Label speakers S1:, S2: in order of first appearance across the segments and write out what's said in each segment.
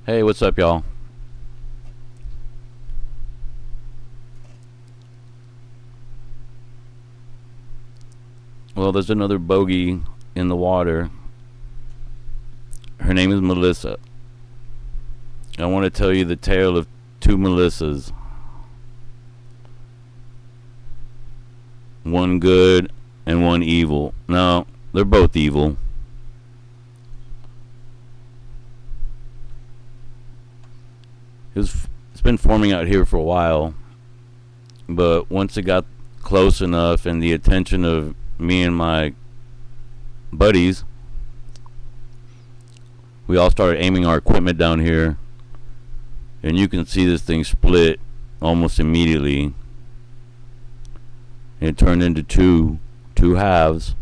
S1: Hey, what's up, y'all? Well, there's another bogey in the water. Her name is Melissa. I want to tell you the tale of two Melissas. One good and one evil. No, they're both evil. It's been forming out here for a while, but once it got close enough and the attention of me and my buddies, we all started aiming our equipment down here, and you can see this thing split almost immediately. It turned into two halves,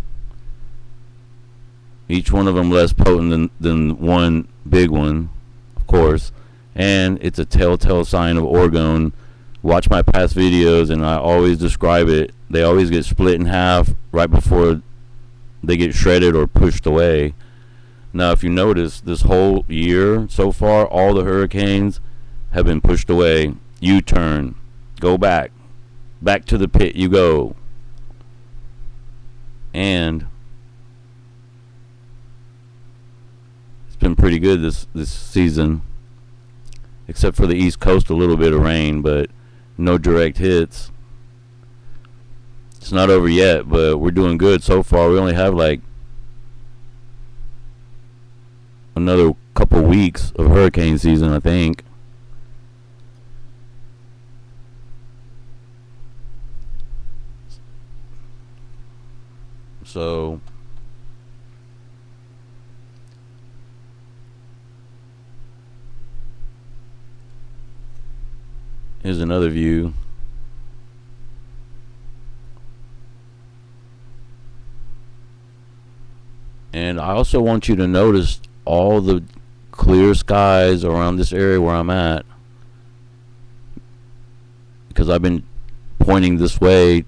S1: each one of them less potent than one big one, of course. And it's a telltale sign of Orgone. Watch my past videos, and I always describe it. They always get split in half right before they get shredded or pushed away. Now, if you notice, this whole year so far, all the hurricanes have been pushed away. U-turn. Go back. Back to the pit you go. And it's been pretty good this season. Except for the East Coast, a little bit of rain, but no direct hits. It's not over yet, but we're doing good so far. We only have like another couple weeks of hurricane season, I think. So here's another view. And I also want you to notice all the clear skies around this area where I'm at, because I've been pointing this way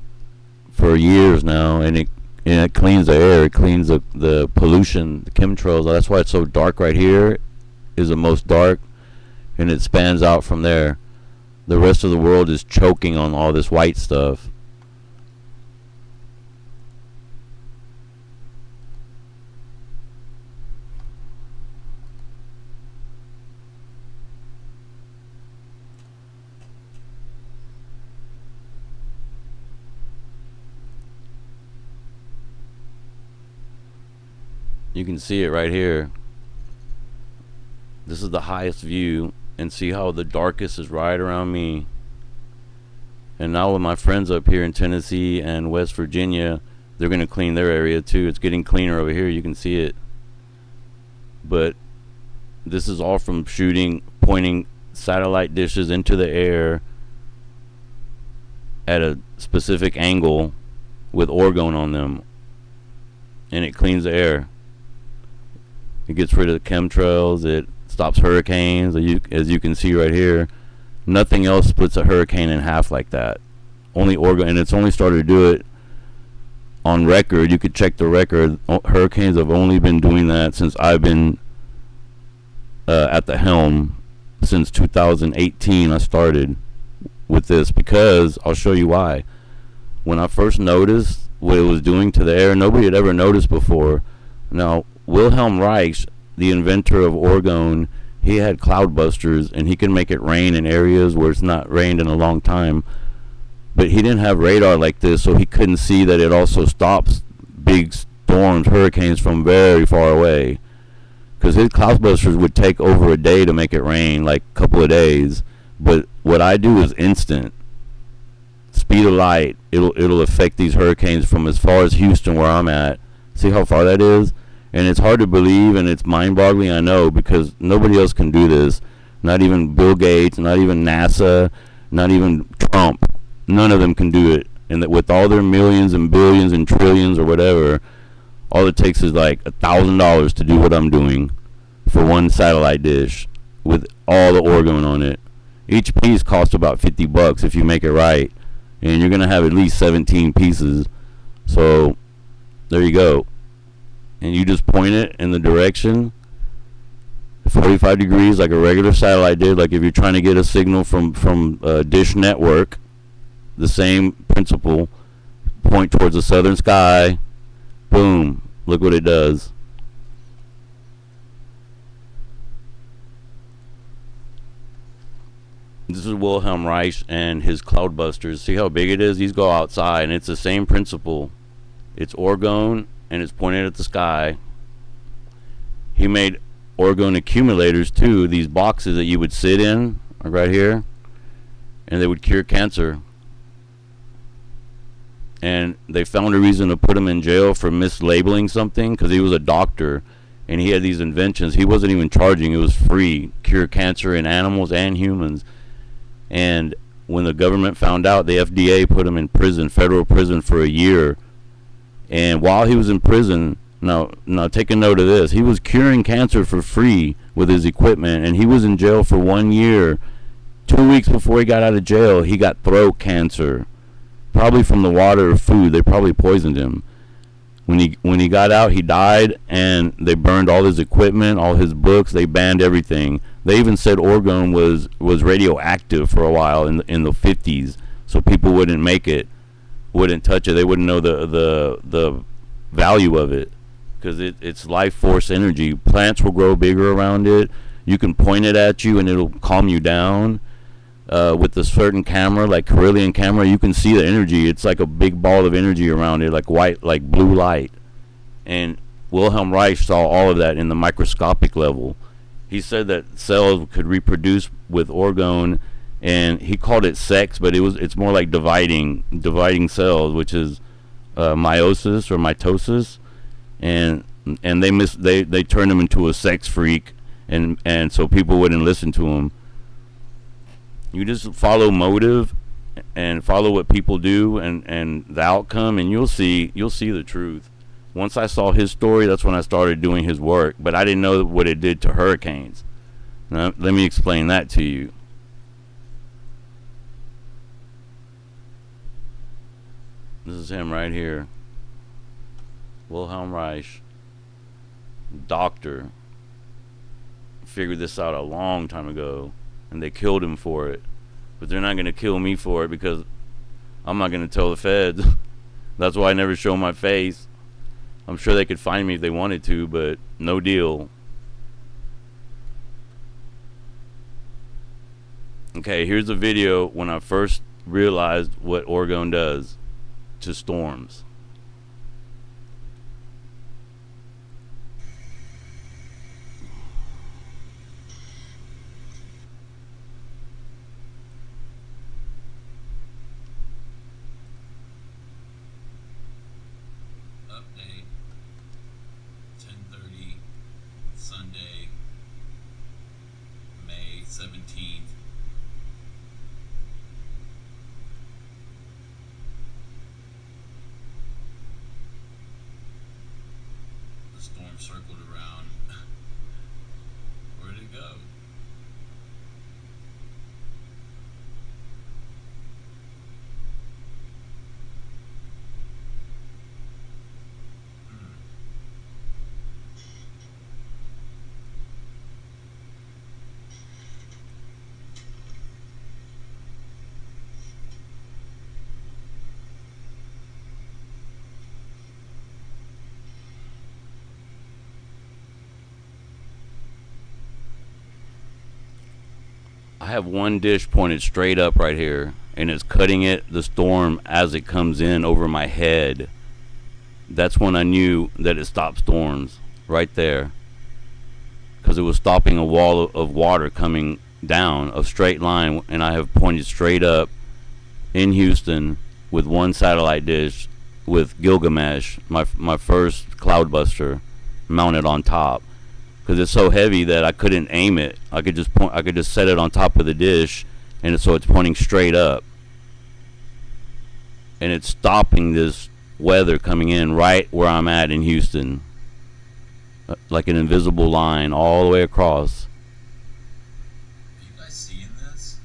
S1: for years now, and it cleans the air, it cleans the pollution, the chemtrails. That's why it's so dark right here, is the most dark, and it spans out from there. The rest of the world is choking on all this white stuff. You can see it right here. This is the highest view, and see how the darkest is right around me. And now with my friends up here in Tennessee and West Virginia, they're going to clean their area too. It's getting cleaner over here, you can see it. But this is all from pointing satellite dishes into the air at a specific angle with Orgone on them, and it cleans the air. It gets rid of the chemtrails. It stops hurricanes. As you can see right here, nothing else splits a hurricane in half like that. Only Orgone, and it's only started to do it on record. You could check the record. Hurricanes have only been doing that since I've been at the helm. Since 2018, I started with this, because I'll show you why. When I first noticed what it was doing to the air, nobody had ever noticed before. Now, Wilhelm Reich, the inventor of Orgone, he had cloudbusters, and he can make it rain in areas where it's not rained in a long time. But he didn't have radar like this, so he couldn't see that it also stops big storms, hurricanes from very far away. Because his cloudbusters would take over a day to make it rain, like a couple of days. But what I do is instant. Speed of light. It'll affect these hurricanes from as far as Houston, where I'm at. See how far that is? And it's hard to believe, and it's mind-boggling, I know, because nobody else can do this. Not even Bill Gates, not even NASA, not even Trump. None of them can do it. And that with all their millions and billions and trillions or whatever, all it takes is like $1,000 to do what I'm doing for one satellite dish with all the Orgone on it. Each piece costs about $50 if you make it right, and you're gonna have at least 17 pieces. So there you go. And you just point it in the direction. 45 degrees like a regular satellite did. Like if you're trying to get a signal from Dish Network, the same principle. Point towards the southern sky. Boom. Look what it does. This is Wilhelm Reich and his cloudbusters. See how big it is? These go outside, and it's the same principle. It's orgone, and it's pointed at the sky. He made orgone accumulators too. These boxes that you would sit in, right here, and they would cure cancer. And they found a reason to put him in jail for mislabeling something because he was a doctor and he had these inventions. He wasn't even charging. It was free. Cure cancer in animals and humans. And when the government found out, the FDA put him in prison, federal prison, for a year. And while he was in prison, now take a note of this. He was curing cancer for free with his equipment, and he was in jail for 1 year. 2 weeks before he got out of jail, he got throat cancer. Probably from the water or food. They probably poisoned him. When he got out, he died, and they burned all his equipment, all his books. They banned everything. They even said orgone was radioactive for a while in the 50s, so people wouldn't make it, wouldn't touch it. They wouldn't know the value of it because it's life force energy. Plants will grow bigger around it. You can point it at you, and it'll calm you down. With a certain camera, like Carillion camera, you can see the energy. It's like a big ball of energy around it, like white, like blue light. And Wilhelm Reich saw all of that in the microscopic level. He said that cells could reproduce with orgone, and he called it sex, but it's more like dividing cells, which is meiosis or mitosis. And they turned him into a sex freak, and so people wouldn't listen to him. You just follow motive and follow what people do and the outcome, and you'll see the truth. Once I saw his story, that's when I started doing his work, but I didn't know what it did to hurricanes. Now, let me explain that to you. This is him right here. Wilhelm Reich, doctor. Figured this out a long time ago. And they killed him for it. But they're not going to kill me for it because I'm not going to tell the feds. That's why I never show my face. I'm sure they could find me if they wanted to, but no deal. Okay, here's a video when I first realized what orgone does to storms.
S2: Update 10:30 Sunday, May 17th. The storm circled around. Where'd it go?
S1: I have one dish pointed straight up right here, and it's cutting the storm as it comes in over my head. That's when I knew that it stopped storms, right there. Because it was stopping a wall of water coming down, a straight line, and I have pointed straight up in Houston with one satellite dish with Gilgamesh, my first cloudbuster, mounted on top. Because it's so heavy that I couldn't aim it. I could just set it on top of the dish, and so it's pointing straight up, and it's stopping this weather coming in right where I'm at in Houston, like an invisible line all the way across.
S2: Are you guys seeing this?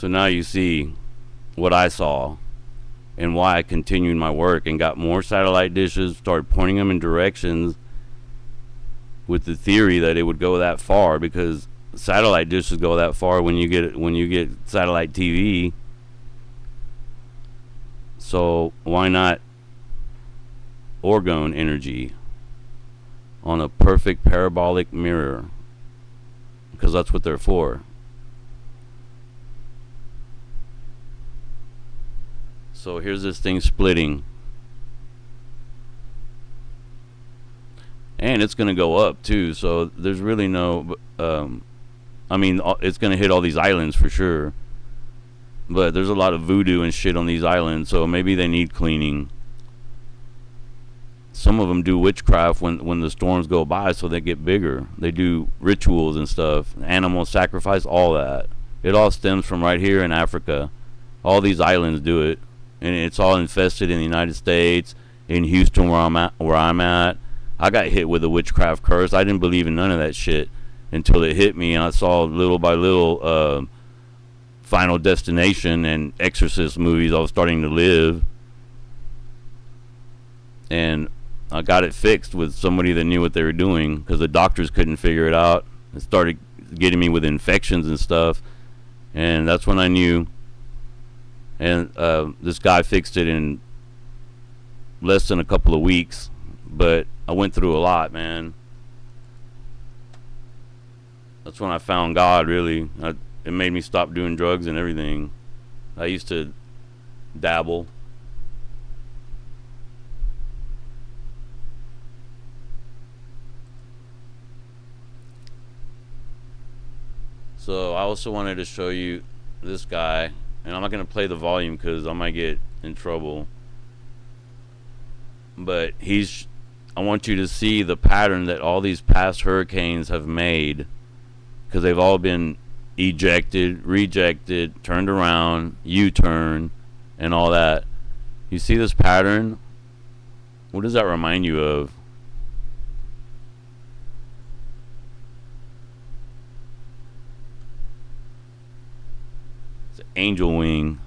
S1: So now you see what I saw and why I continued my work and got more satellite dishes, started pointing them in directions with the theory that it would go that far, because satellite dishes go that far when you get satellite TV. So why not Orgone energy on a perfect parabolic mirror? Because that's what they're for. So here's this thing splitting, and it's going to go up too. So there's really no I mean, it's going to hit all these islands for sure, but there's a lot of voodoo and shit on these islands, so maybe they need cleaning. Some of them do witchcraft when the storms go by, so they get bigger. They do rituals and stuff, animal sacrifice, all that. It all stems from right here in Africa. All these islands do it, and it's all infested in the United States, in Houston where I'm at. I got hit with a witchcraft curse. I didn't believe in none of that shit until it hit me, and I saw little by little Final Destination and Exorcist movies. I was starting to live, and I got it fixed with somebody that knew what they were doing, because the doctors couldn't figure it out. It started getting me with infections and stuff, and that's when I knew. And this guy fixed it in less than a couple of weeks, but I went through a lot, man. That's when I found God, really. It made me stop doing drugs and everything. I used to dabble. So I also wanted to show you this guy, and I'm not going to play the volume because I might get in trouble. But I want you to see the pattern that all these past hurricanes have made, because they've all been ejected, rejected, turned around, U-turn, and all that. You see this pattern? What does that remind you of? It's an angel wing.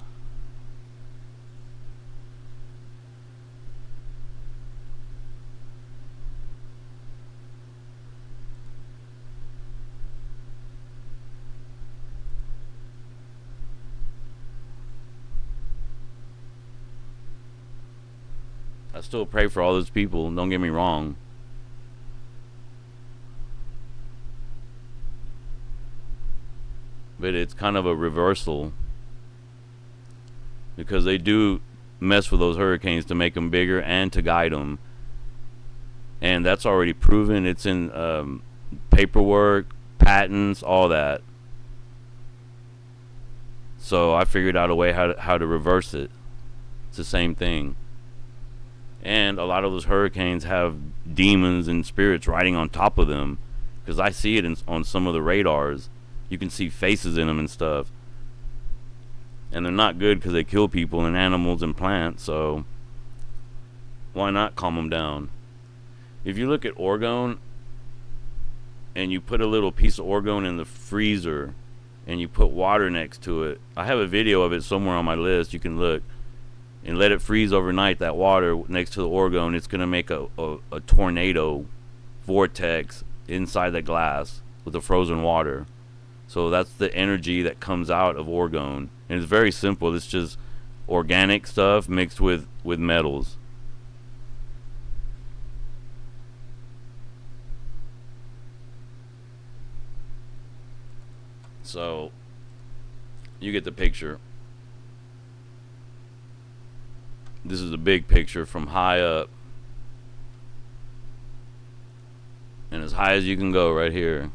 S1: I still pray for all those people, don't get me wrong. But it's kind of a reversal, because they do mess with those hurricanes to make them bigger and to guide them. And that's already proven. It's in paperwork, patents, all that. So I figured out a way how to reverse it. It's the same thing. And a lot of those hurricanes have demons and spirits riding on top of them, because I see it on some of the radars. You can see faces in them and stuff, and they're not good because they kill people and animals and plants. So why not calm them down? If you look at Orgone and you put a little piece of Orgone in the freezer and you put water next to it, I have a video of it somewhere on my list, you can look, and let it freeze overnight, that water next to the Orgone, it's going to make a tornado vortex inside the glass with the frozen water. So that's the energy that comes out of Orgone. And it's very simple. It's just organic stuff mixed with metals. So you get the picture. This is a big picture from high up, and as high as you can go right here.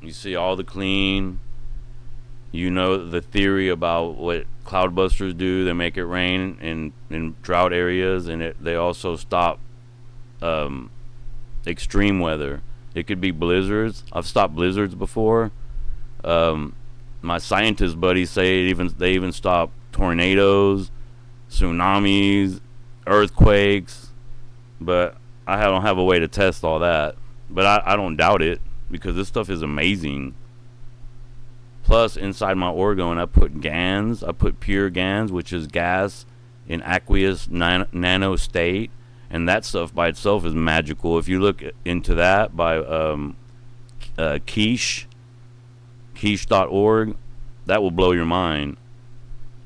S1: You see all the clean. You know the theory about what cloudbusters do. They make it rain in drought areas, and they also stop extreme weather. It could be blizzards. I've stopped blizzards before. My scientist buddies say they even stop tornadoes, tsunamis, earthquakes, but I don't have a way to test all that. But I don't doubt it, because this stuff is amazing. Plus, inside my Orgone, I put GANs. I put pure GANs, which is gas in aqueous nano state. And that stuff by itself is magical. If you look into that by quiche.org, that will blow your mind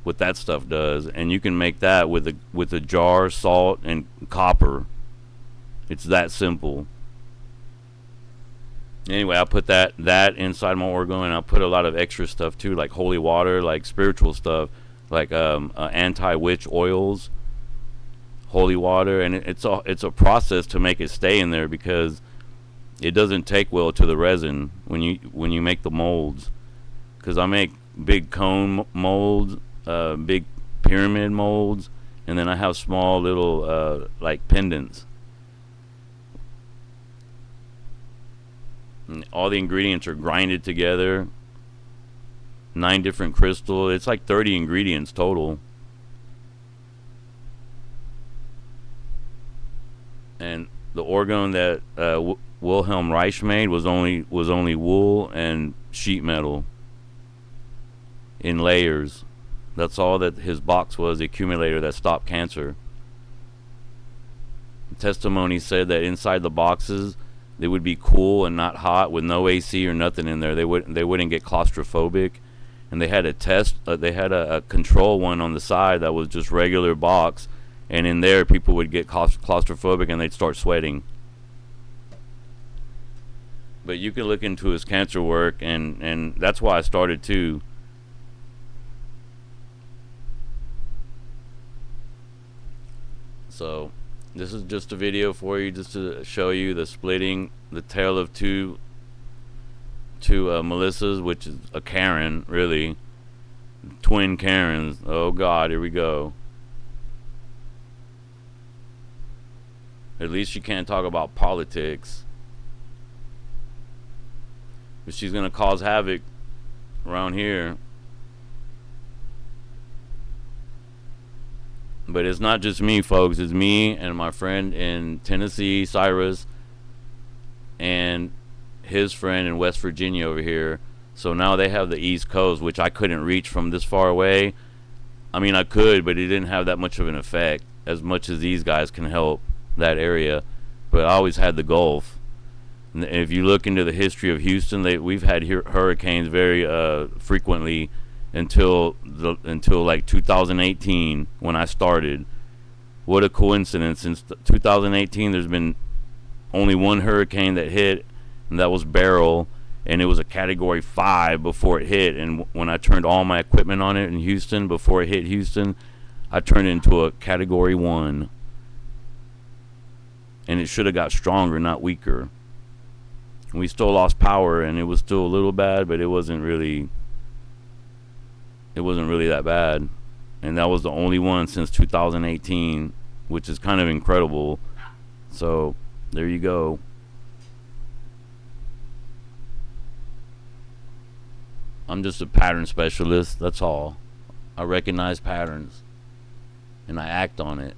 S1: what that stuff does. And you can make that with a jar, salt, and copper. It's that simple. Anyway, I put that inside my Orgone, and I put a lot of extra stuff too, like holy water, like spiritual stuff, like anti-witch oils, holy water, and it's a process to make it stay in there because it doesn't take well to the resin when you make the molds. Because I make big cone molds, big pyramid molds, and then I have small little like pendants. And all the ingredients are grinded together. 9 different crystals. It's like 30 ingredients total. And the Orgone that Wilhelm Reich made was only wool and sheet metal in layers. That's all that his box was, the accumulator that stopped cancer. The testimony said that inside the boxes they would be cool and not hot with no AC or nothing in there. They wouldn't get claustrophobic. And they had a test. They had a control one on the side that was just regular box, and in there people would get claustrophobic and they'd start sweating. But you can look into his cancer work, and that's why I started too. So this is just a video for you, just to show you the splitting, the tale of two Melissas, which is a Karen, really. Twin Karens. Oh God, here we go. At least she can't talk about politics. But she's gonna cause havoc around here. But it's not just me, folks. It's me and my friend in Tennessee, Cyrus, and his friend in West Virginia over here. So now they have the East Coast, which I couldn't reach from this far away. I mean, I could, but it didn't have that much of an effect, as much as these guys can help that area. But I always had the Gulf. And if you look into the history of Houston, we've had hurricanes very frequently until like 2018 when I started. What a coincidence. Since 2018 there's been only one hurricane that hit, and that was Beryl, and it was a category 5 before it hit. And when I turned all my equipment on it in Houston before it hit Houston, I turned it into a category 1, and it should have got stronger, not weaker. We still lost power, and it was still a little bad, but it wasn't really that bad. And that was the only one since 2018, which is kind of incredible. So there you go. I'm just a pattern specialist, that's all. I recognize patterns and I act on it.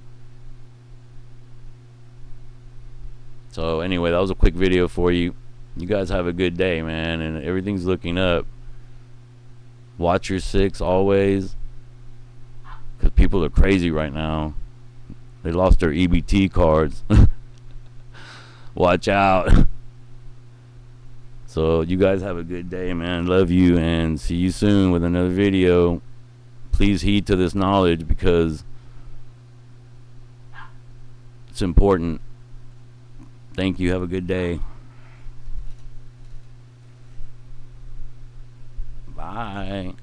S1: So anyway, that was a quick video for you. You guys have a good day, man, and everything's looking up. Watch your 6 always, because people are crazy right now. They lost their EBT cards. Watch out. So you guys have a good day, man. Love you, and see you soon with another video. Please heed to this knowledge because it's important. Thank you. Have a good day. Bye.